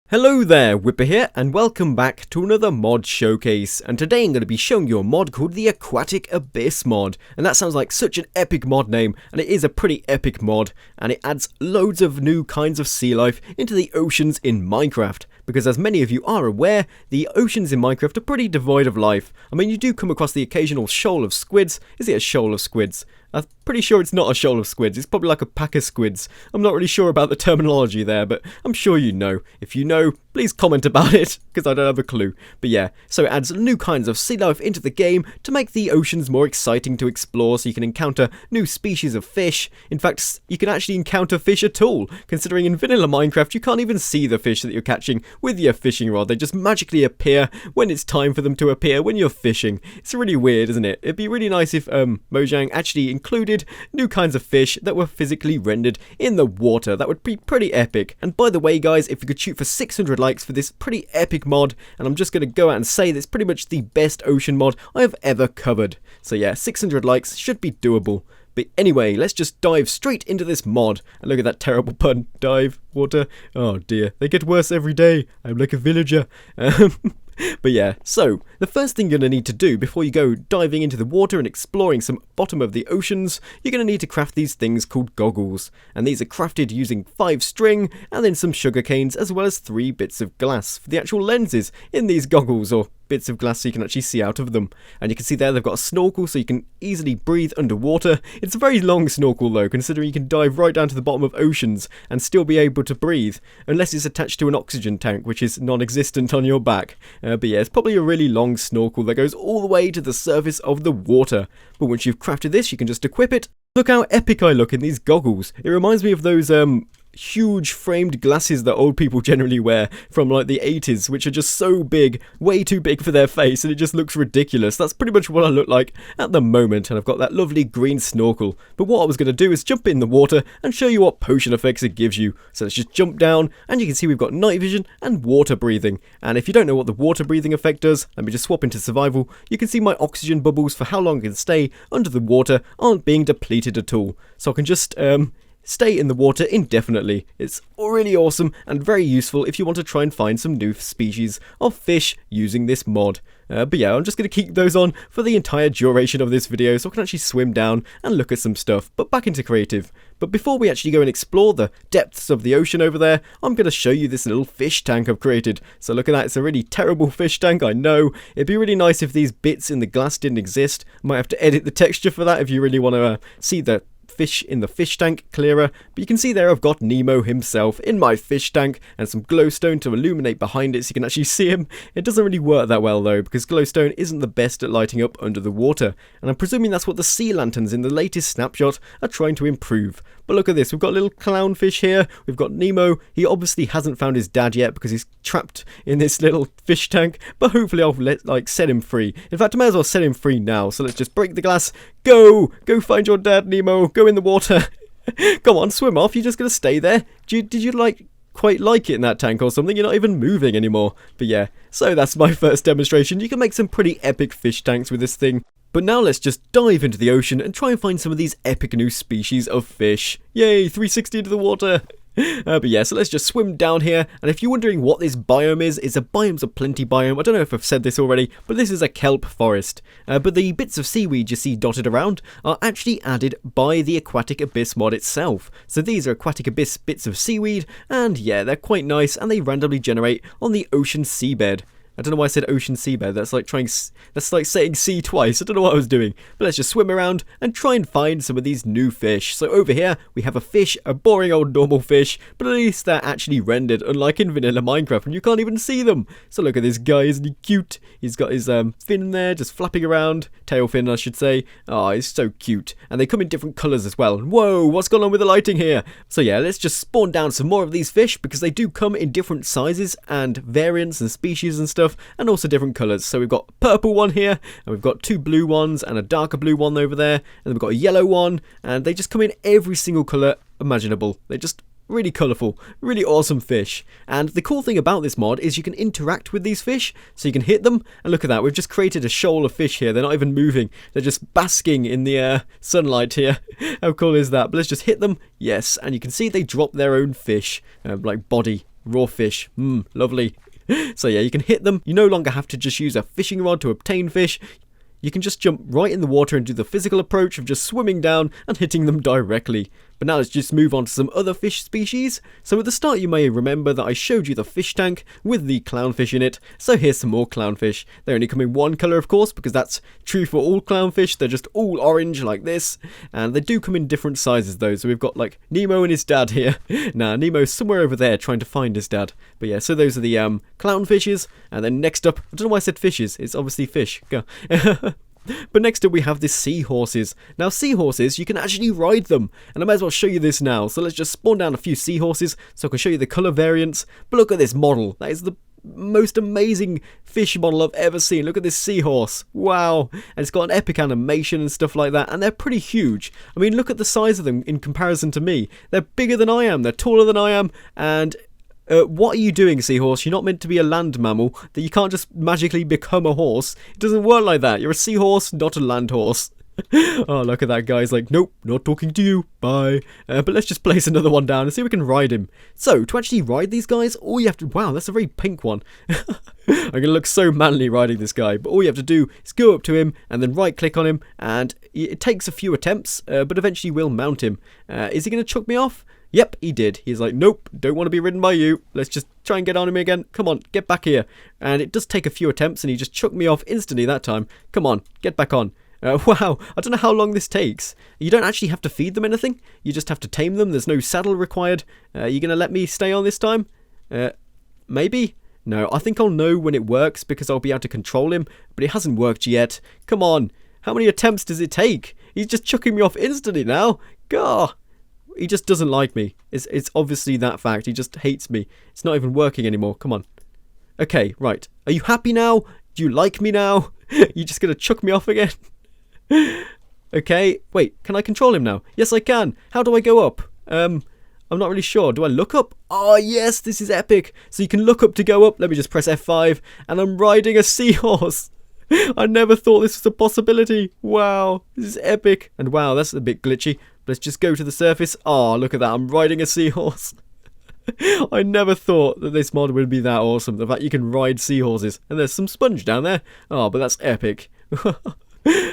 Hello there, Wipper here, and welcome back to another mod showcase. And today I'm going to be showing you a mod called the Aquatic Abyss mod. And that sounds like such an epic mod name, and it is a pretty epic mod. And it adds loads of new kinds of sea life into the oceans in Minecraft. Because as many of you are aware, the oceans in Minecraft are pretty devoid of life. I mean, you do come across the occasional shoal of squids. Is it a shoal of squids? I'm pretty sure it's not a shoal of squids, it's probably like a pack of squids. I'm not really sure about the terminology there, but I'm sure you know. If you know, please comment about it, because I don't have a clue. But yeah, so it adds new kinds of sea life into the game to make the oceans more exciting to explore, so you can encounter new species of fish. In fact, you can actually encounter fish at all, considering in vanilla Minecraft you can't even see the fish that you're catching with your fishing rod. They just magically appear when it's time for them to appear when you're fishing. It's really weird, isn't it? It'd be really nice if Mojang actually included new kinds of fish that were physically rendered in the water. That would be pretty epic. And by the way guys, if we could shoot for 600 likes for this pretty epic mod, and I'm just going to go out and say that it's pretty much the best ocean mod I have ever covered. So yeah, 600 likes should be doable. But anyway, let's just dive straight into this mod. And look at that terrible pun. Dive, water. Oh dear, they get worse every day. I'm like a villager. But yeah, so the first thing you're going to need to do before you go diving into the water and exploring some bottom of the oceans, you're going to need to craft these things called goggles. And these are crafted using 5 string and then some sugar canes, as well as 3 bits of glass for the actual lenses in these goggles, or bits of glass so you can actually see out of them. And you can see there they've got a snorkel so you can easily breathe underwater. It's a very long snorkel though, considering you can dive right down to the bottom of oceans and still be able to breathe, unless it's attached to an oxygen tank, which is non-existent on your back. But yeah, it's probably a really long snorkel that goes all the way to the surface of the water. But once you've crafted this, you can just equip it. Look how epic I look in these goggles. It reminds me of those huge framed glasses that old people generally wear from like the 80s, which are just so big, way too big for their face, and it just looks ridiculous. That's pretty much what I look like at the moment, and I've got that lovely green snorkel. But what I was going to do is jump in the water and show you what potion effects it gives you. So let's just jump down, and you can see we've got night vision and water breathing. And if you don't know what the water breathing effect does, let me just swap into survival. You can see my oxygen bubbles for how long I can stay under the water aren't being depleted at all. So I can just stay in the water indefinitely. It's really awesome and very useful if you want to try and find some new species of fish using this mod. But yeah, I'm just going to keep those on for the entire duration of this video so I can actually swim down and look at some stuff. But back into creative. But before we actually go and explore the depths of the ocean over there, I'm going to show you this little fish tank I've created. So look at that, it's a really terrible fish tank, I know. It'd be really nice if these bits in the glass didn't exist. Might have to edit the texture for that if you really want to see the fish in the fish tank clearer. But you can see there I've got Nemo himself in my fish tank and some glowstone to illuminate behind it so you can actually see him. It doesn't really work that well though, because glowstone isn't the best at lighting up under the water, and I'm presuming that's what the sea lanterns in the latest snapshot are trying to improve. But look at this, we've got a little clownfish here, we've got Nemo. He obviously hasn't found his dad yet because he's trapped in this little fish tank, but hopefully I'll set him free. In fact, I may as well set him free now, so let's just break the glass. Go find your dad, Nemo, go in the water. Come on, swim off, you're just gonna stay there? Did you quite like it in that tank or something? You're not even moving anymore. But yeah, so that's my first demonstration. You can make some pretty epic fish tanks with this thing. But now let's just dive into the ocean and try and find some of these epic new species of fish. Yay, 360 into the water. But yeah, so let's just swim down here. And if you're wondering what this biome is, it's a biomes of plenty biome. I don't know if I've said this already, but this is a kelp forest. But the bits of seaweed you see dotted around are actually added by the Aquatic Abyss mod itself. So these are Aquatic Abyss bits of seaweed, and yeah, they're quite nice, and they randomly generate on the ocean seabed. I don't know why I said ocean seabed, that's like saying sea twice, I don't know what I was doing. But let's just swim around and try and find some of these new fish. So over here, we have a fish, a boring old normal fish, but at least they're actually rendered, unlike in vanilla Minecraft, and you can't even see them. So look at this guy, isn't he cute? He's got his fin there, just flapping around, tail fin I should say. Oh, he's so cute. And they come in different colours as well. Whoa, what's going on with the lighting here? So yeah, let's just spawn down some more of these fish, because they do come in different sizes and variants and species and stuff, and also different colours. So we've got a purple one here, and we've got 2 blue ones and a darker blue one over there, and then we've got a yellow one, and they just come in every single colour imaginable. They're just really colourful, really awesome fish. And the cool thing about this mod is you can interact with these fish, so you can hit them, and look at that, we've just created a shoal of fish here. They're not even moving, they're just basking in the sunlight here. How cool is that? But let's just hit them, yes, and you can see they drop their own fish, like body raw fish. Lovely. So yeah, you can hit them. You no longer have to just use a fishing rod to obtain fish. You can just jump right in the water and do the physical approach of just swimming down and hitting them directly. But now let's just move on to some other fish species. So at the start you may remember that I showed you the fish tank with the clownfish in it. So here's some more clownfish. They only come in one colour of course, because that's true for all clownfish. They're just all orange like this. And they do come in different sizes though. So we've got like Nemo and his dad here. Nah, Nemo's somewhere over there trying to find his dad. But yeah, so those are the clownfishes. And then next up, I don't know why I said fishes. It's obviously fish. Go. But next up we have the seahorses. Now seahorses, you can actually ride them, and I might as well show you this now. So let's just spawn down a few seahorses so I can show you the colour variants. But look at this model. That is the most amazing fish model I've ever seen. Look at this seahorse. Wow. And it's got an epic animation and stuff like that, and they're pretty huge. I mean, look at the size of them in comparison to me. They're bigger than I am, they're taller than I am, and what are you doing, seahorse? You're not meant to be a land mammal. That you can't just magically become a horse. It doesn't work like that. You're a seahorse, not a land horse. Oh, look at that guy. He's like, nope, not talking to you. Bye. But let's just place another one down and see if we can ride him. So, to actually ride these guys, all you have to... Wow, that's a very pink one. I'm going to look so manly riding this guy. But all you have to do is go up to him and then right-click on him. And it takes a few attempts, but eventually we'll mount him. Is he going to chuck me off? Yep, he did. He's like, nope, don't want to be ridden by you. Let's just try and get on him again. Come on, get back here. And it does take a few attempts, and he just chucked me off instantly that time. Come on, get back on. Wow, I don't know how long this takes. You don't actually have to feed them anything. You just have to tame them. There's no saddle required. You going to let me stay on this time? Maybe? No, I think I'll know when it works because I'll be able to control him. But it hasn't worked yet. Come on. How many attempts does it take? He's just chucking me off instantly now. Gah. He just doesn't like me. It's obviously that fact. He just hates me. It's not even working anymore. Come on. Okay, right. Are you happy now? Do you like me now? You just gonna chuck me off again? Okay. Wait, can I control him now? Yes, I can. How do I go up? I'm not really sure. Do I look up? Oh, yes, this is epic. So you can look up to go up. Let me just press F5. And I'm riding a seahorse. I never thought this was a possibility. Wow, this is epic. And wow, that's a bit glitchy. Let's just go to the surface. Oh, look at that. I'm riding a seahorse. I never thought that this mod would be that awesome. The fact you can ride seahorses. And there's some sponge down there. Oh, but that's epic.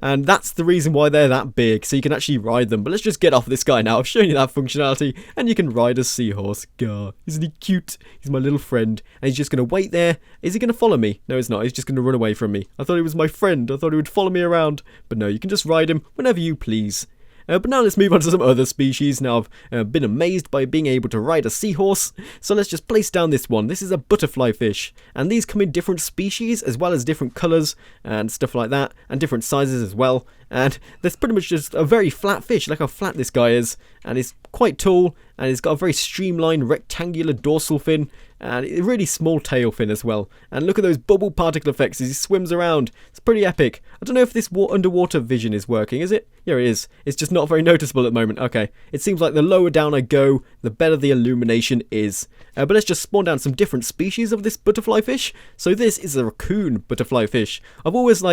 And that's the reason why they're that big, so you can actually ride them. But let's just get off this guy now. I've shown you that functionality, and you can ride a seahorse. God, isn't he cute? He's my little friend, and he's just going to wait there. Is he going to follow me? No, he's not. He's just going to run away from me. I thought he was my friend. I thought he would follow me around. But no, you can just ride him whenever you please. But now let's move on to some other species. Now I've been amazed by being able to ride a seahorse, so let's just place down this one. This is a butterflyfish, and these come in different species as well as different colours and stuff like that, and different sizes as well. And there's pretty much just a very flat fish. Look how flat this guy is, and he's quite tall, and he's got a very streamlined rectangular dorsal fin and a really small tail fin as well. And look at those bubble particle effects as he swims around. It's pretty epic. I don't know if this underwater vision is working, is it? Yeah, it is. It's just not very noticeable at the moment. Okay, it seems like the lower down I go, the better the illumination is. But let's just spawn down some different species of this butterfly fish. So this is a raccoon butterfly fish. I've always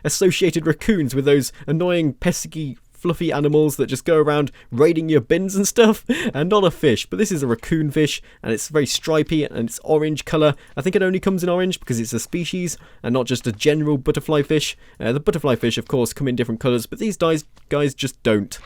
associated raccoons with those annoying pesky fluffy animals that just go around raiding your bins and stuff, and not a fish. But this is a raccoon fish, and it's very stripy and it's orange colour. I think it only comes in orange because it's a species and not just a general butterfly fish. The butterfly fish of course come in different colours, but these guys just don't.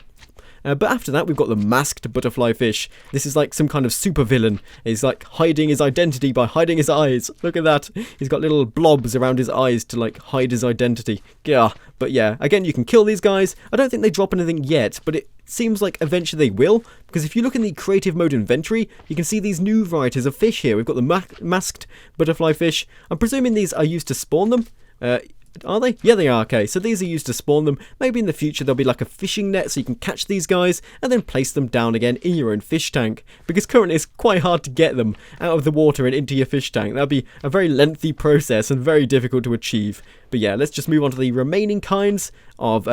But after that, we've got the masked butterfly fish. This is like some kind of super villain. He's like hiding his identity by hiding his eyes. Look at that. He's got little blobs around his eyes to hide his identity. Yeah. But yeah, again, you can kill these guys. I don't think they drop anything yet, but it seems like eventually they will. Because if you look in the creative mode inventory, you can see these new varieties of fish here. We've got the masked butterfly fish. I'm presuming these are used to spawn them. Are they? Yeah, they are. Okay, so these are used to spawn them. Maybe in the future there'll be like a fishing net so you can catch these guys and then place them down again in your own fish tank. Because currently it's quite hard to get them out of the water and into your fish tank. That'll be a very lengthy process and very difficult to achieve. But yeah, let's just move on to the remaining kinds of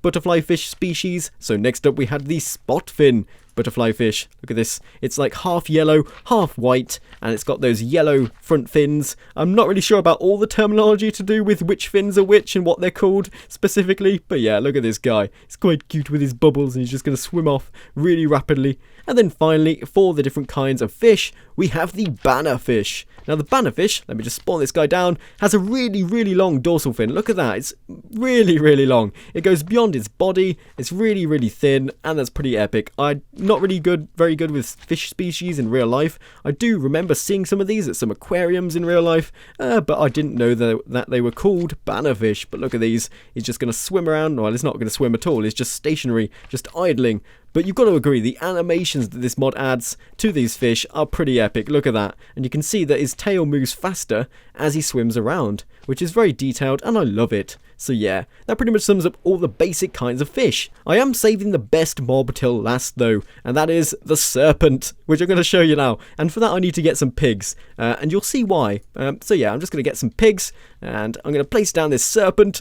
butterfly fish species. So next up we had the Spotfin Butterflyfish. Look at this. It's like half yellow, half white, and it's got those yellow front fins. I'm not really sure about all the terminology to do with which fins are which and what they're called specifically, but yeah, look at this guy. He's quite cute with his bubbles, and he's just going to swim off really rapidly. And then finally, for the different kinds of fish, we have the bannerfish. Now the bannerfish, let me just spawn this guy down, has a really, really long dorsal fin. Look at that, it's really, really long. It goes beyond its body, it's really, really thin, and that's pretty epic. I'm not really very good with fish species in real life. I do remember seeing some of these at some aquariums in real life, but I didn't know that they were called bannerfish. But look at these, he's just going to swim around. Well, he's not going to swim at all, he's just stationary, just idling. But you've got to agree, the animations that this mod adds to these fish are pretty epic. Look at that. And you can see that his tail moves faster as he swims around, which is very detailed, and I love it. So yeah, that pretty much sums up all the basic kinds of fish. I am saving the best mob till last though, and that is the Serpent, which I'm going to show you now. And for that I need to get some pigs, and you'll see why. So yeah, I'm just going to get some pigs, and I'm going to place down this Serpent.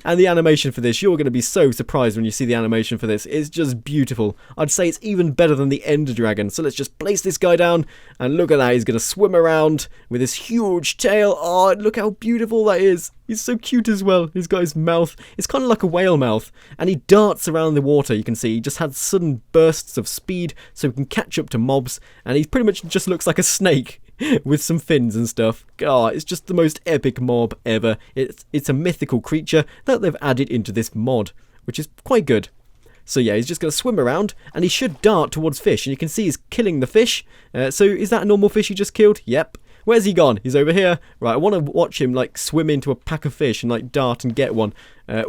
And the animation for this, you're going to be so surprised when you see the animation for this. It's just beautiful. I'd say it's even better than the Ender Dragon. So let's just place this guy down, and look at that. He's going to swim around with his huge tail. Oh, look how beautiful that is. He's so cute as well. He's got his mouth. It's kind of like a whale mouth. And he darts around the water. You can see he just had sudden bursts of speed so he can catch up to mobs. And he pretty much just looks like a snake with some fins and stuff. Oh, it's just the most epic mob ever. It's a mythical creature that they've added into this mod, which is quite good. So yeah, he's just going to swim around, and he should dart towards fish. And you can see he's killing the fish. So is that a normal fish he just killed? Yep. Where's he gone? He's over here. Right, I want to watch him like swim into a pack of fish and like dart and get one. I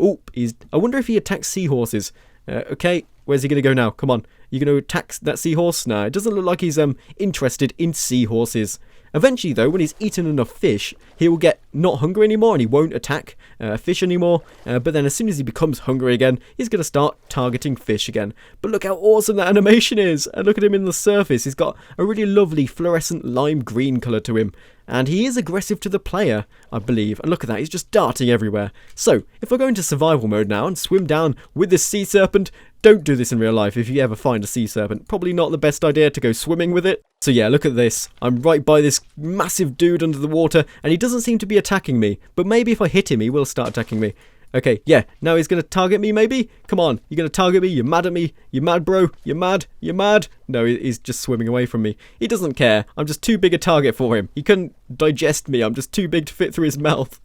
wonder if he attacks seahorses. Okay, where's he going to go now? Come on. You going to attack that seahorse? No, it doesn't look like he's interested in seahorses. Eventually, though, when he's eaten enough fish, he will get not hungry anymore and he won't attack fish anymore. But then as soon as he becomes hungry again, he's going to start targeting fish again. But look how awesome that animation is. And look at him in the surface. He's got a really lovely fluorescent lime green colour to him. And he is aggressive to the player, I believe. And look at that, he's just darting everywhere. So, if I go into survival mode now and swim down with this sea serpent, don't do this in real life if you ever find a sea serpent. Probably not the best idea to go swimming with it. So yeah, look at this. I'm right by this massive dude under the water, and he doesn't seem to be attacking me. But maybe if I hit him, he will start attacking me. Okay, yeah, now he's going to target me maybe? Come on, you're going to target me? You're mad at me? You mad, bro? You mad? You mad? No, he's just swimming away from me. He doesn't care. I'm just too big a target for him. He couldn't digest me. I'm just too big to fit through his mouth.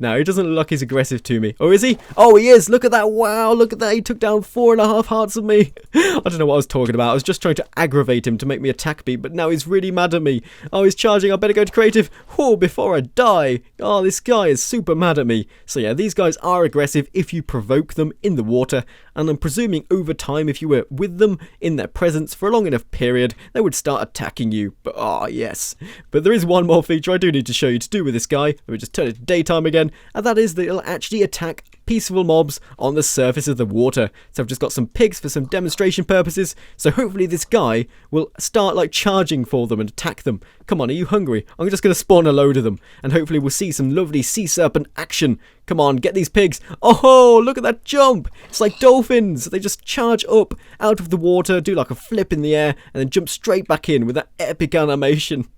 No, he doesn't look like he's aggressive to me. Oh, is he? Oh, he is. Look at that. Wow, look at that. He took down 4.5 hearts of me. I don't know what I was talking about. I was just trying to aggravate him to make me attack me, but now he's really mad at me. Oh, he's charging. I better go to creative. Oh, before I die. Oh, this guy is super mad at me. So yeah, these guys are aggressive if you provoke them in the water, and I'm presuming over time, if you were with them in their presence for a long enough period, they would start attacking you. But yes. But there is one more feature I do need to show you to do with this guy. Let me just turn it to daytime again, and that is that it'll actually attack peaceful mobs on the surface of the water. So I've just got some pigs for some demonstration purposes, so hopefully this guy will start like charging for them and attack them. Come on, are you hungry? I'm just going to spawn a load of them, and hopefully we'll see some lovely sea serpent action. Come on, get these pigs. Oh, look at that jump. It's like dolphins. They just charge up out of the water, do like a flip in the air, and then jump straight back in with that epic animation.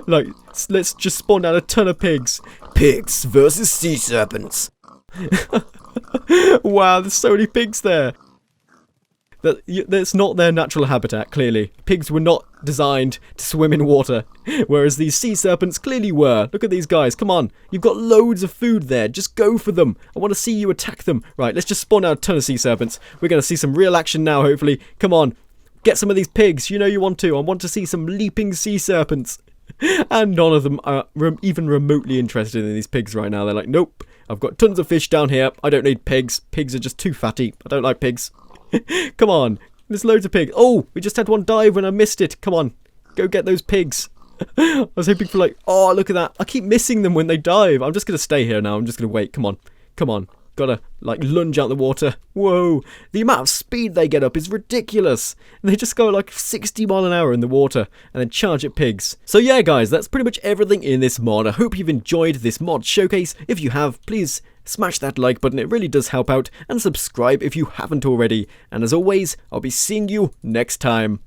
Like, let's just spawn down a ton of pigs. Pigs versus sea serpents. Wow, there's so many pigs there. That's not their natural habitat, clearly. Pigs were not designed to swim in water, whereas these sea serpents clearly were. Look at these guys, come on. You've got loads of food there, just go for them. I want to see you attack them. Right, let's just spawn out a ton of sea serpents. We're going to see some real action now, hopefully. Come on, get some of these pigs. You know you want to. I want to see some leaping sea serpents. And none of them are even remotely interested in these pigs right now. They're like, nope, I've got tons of fish down here. I don't need pigs. Pigs are just too fatty. I don't like pigs. Come on, there's loads of pigs. Oh, we just had one dive when I missed it. Come on, go get those pigs. I was hoping for like, oh, look at that. I keep missing them when they dive. I'm just going to stay here now. I'm just going to wait. Come on, come on. Gotta like lunge out the water. Whoa, the amount of speed they get up is ridiculous. They just go like 60 miles an hour in the water and then charge at pigs. So yeah guys, that's pretty much everything in this mod. I hope you've enjoyed this mod showcase. If you have, please smash that like button, it really does help out, and subscribe if you haven't already. And as always, I'll be seeing you next time.